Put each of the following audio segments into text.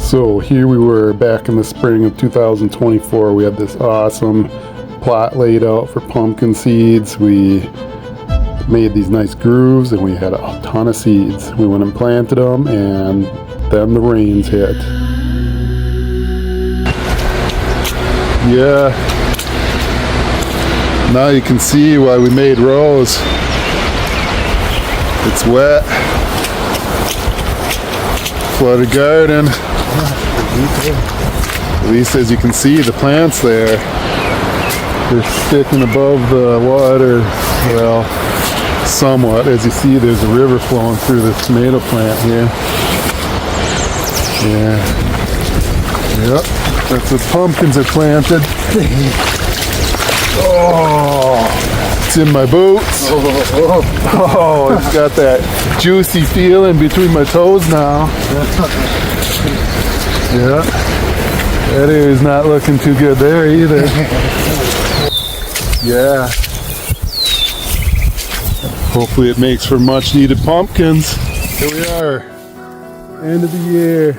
So here we were back in the spring of 2024. We had this awesome plot laid out for pumpkin seeds. We made these nice grooves and we had a ton of seeds. We went and planted them, and then the rains hit. Yeah, now you can see why we made rows. It's wet. Flooded garden. At least as you can see, the plants there, they're sticking above the water, well, somewhat. As you see, there's a river flowing through this tomato plant here. Yeah. Yep. That's where pumpkins are planted. Oh, it's in my boots. Oh, it's got that juicy feeling between my toes now. Yeah, that area's not looking too good there either. Yeah. Hopefully it makes for much needed pumpkins. Here we are, end of the year,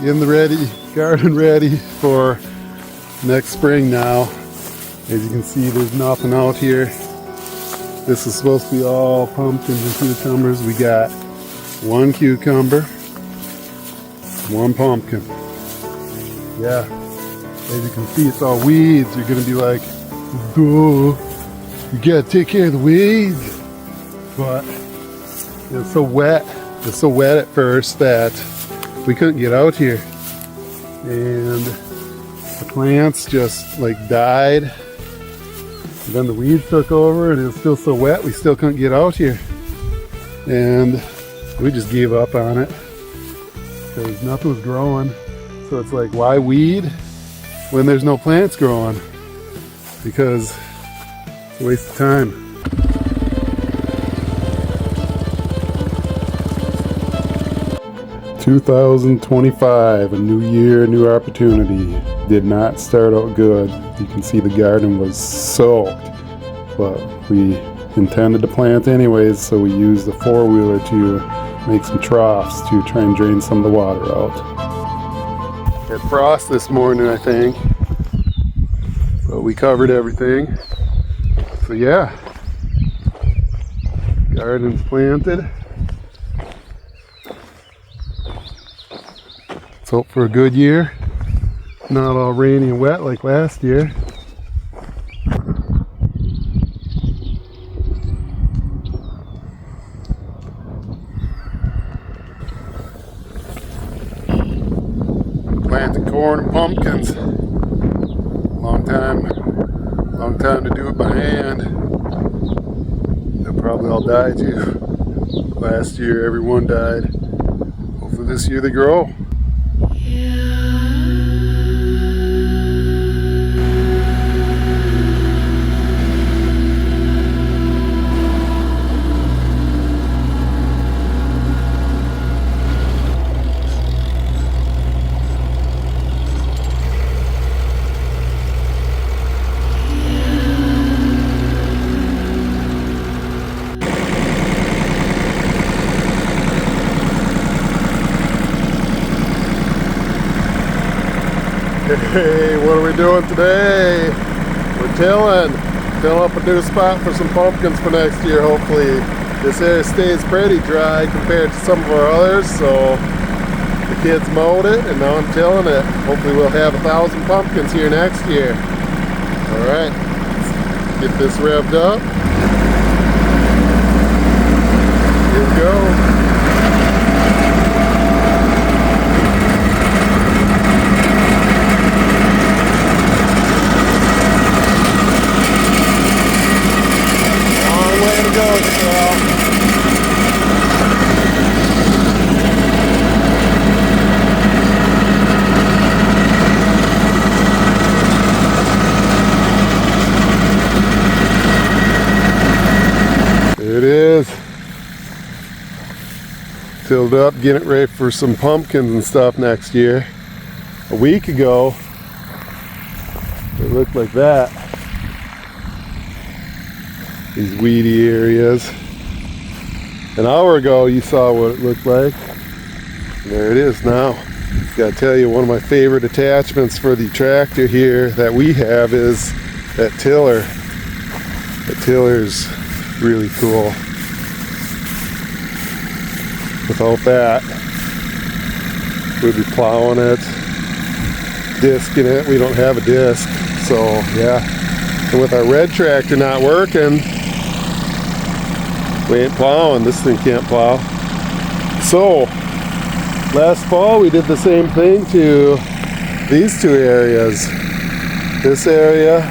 getting the garden ready for next spring now. As you can see, there's nothing out here. This is supposed to be all pumpkins and cucumbers. We got one cucumber, one pumpkin. Yeah, as you can see, it's all weeds. You're gonna be like, duh, you gotta take care of the weeds. But it's so wet. It's so wet at first that we couldn't get out here. And the plants just like died. And then the weeds took over and it was still so wet we still couldn't get out here. And we just gave up on it because nothing was growing. So it's like, why weed when there's no plants growing? Because it's a waste of time. "2025, a new year, new opportunity." Did not start out good. You can see the garden was soaked, but we intended to plant anyways, so we used the four-wheeler to make some troughs to try and drain some of the water out. Had frost this morning, I think, but we covered everything. So yeah, garden's planted. Let's hope for a good year. Not all rainy and wet like last year. Planting corn and pumpkins. Long time to do it by hand. They'll probably all die too. Last year everyone died. Hopefully this year they grow. Hey, what are we doing today? We're tilling up a new spot for some pumpkins for next year, hopefully. This area stays pretty dry compared to some of our others, so the kids mowed it and now I'm tilling it. Hopefully we'll have 1,000 pumpkins here next year. Alright, let's get this revved up. Here we go. There it is. Tilled up, getting it ready for some pumpkins and stuff next year. A week ago, it looked like that. These weedy areas. An hour ago you saw what it looked like. There it is now. Gotta tell you, one of my favorite attachments for the tractor here that we have is that tiller. The tiller's really cool. Without that, we'd be plowing it, disking it. We don't have a disc, so yeah. And with our red tractor not working, we ain't plowing. This thing can't plow. So last fall we did the same thing to these two areas, this area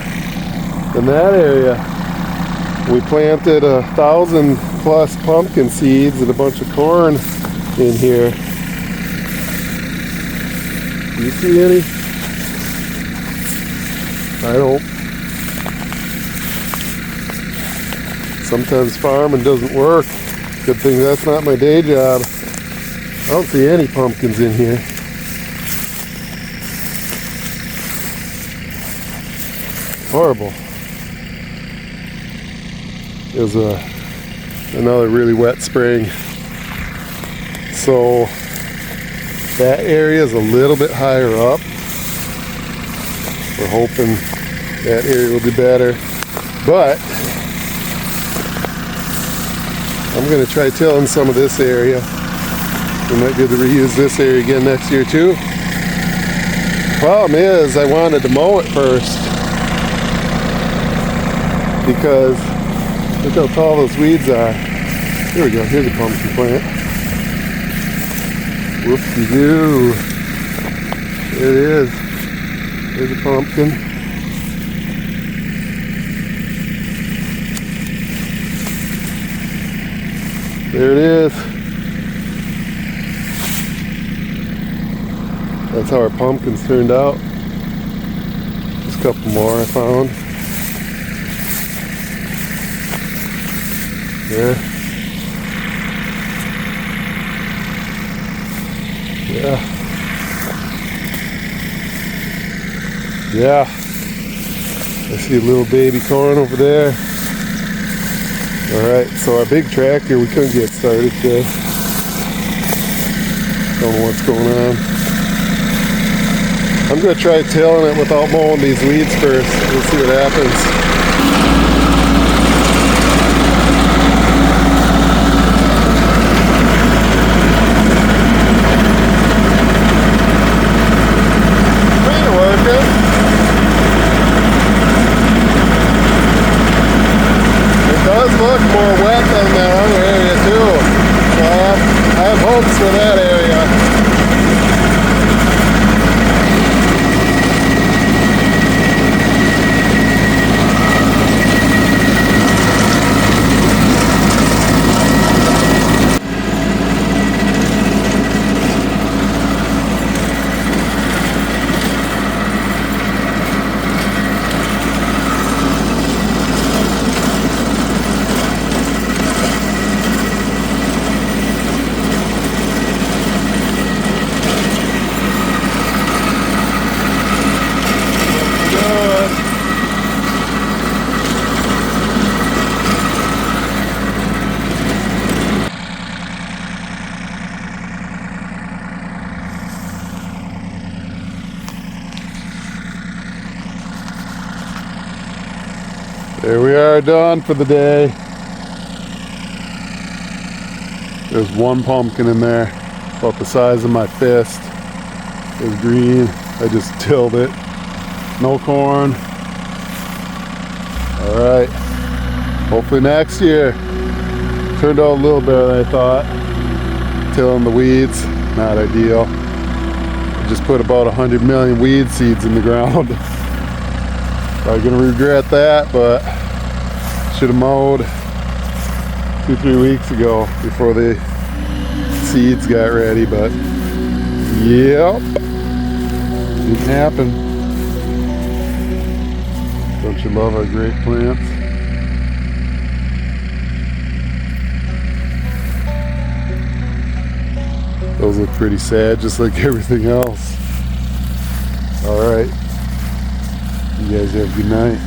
and that area. We planted 1,000+ pumpkin seeds and a bunch of corn in here. Do you see any? I don't. Sometimes farming doesn't work. Good thing that's not my day job. I don't see any pumpkins in here. Horrible. It was another really wet spring. So that area is a little bit higher up. We're hoping that area will be better. But I'm going to try tilling some of this area. We might be able to reuse this area again next year too. Problem is, I wanted to mow it first because look how tall those weeds are. Here we go, here's a pumpkin plant. Whoop-de-doo. There it is. There's a pumpkin. There it is. That's how our pumpkins turned out. Just a couple more I found. Yeah. Yeah. Yeah. I see a little baby corn over there. Alright, so our big tractor, we couldn't get started today. Don't know what's going on. I'm going to try tilling it without mowing these weeds first. We'll see what happens. Look more wet than that other area too. So I have hopes for that area. There we are, done for the day. There's one pumpkin in there, about the size of my fist. It was green. I just tilled it. No corn. Alright. Hopefully next year. Turned out a little better than I thought. Tilling the weeds, not ideal. I just put about 100 million weed seeds in the ground. Probably gonna regret that, but should have mowed 2-3 weeks ago before the seeds got ready, but yep, didn't happen. Don't you love our great plants? Those look pretty sad, just like everything else. All right. You guys have a good night.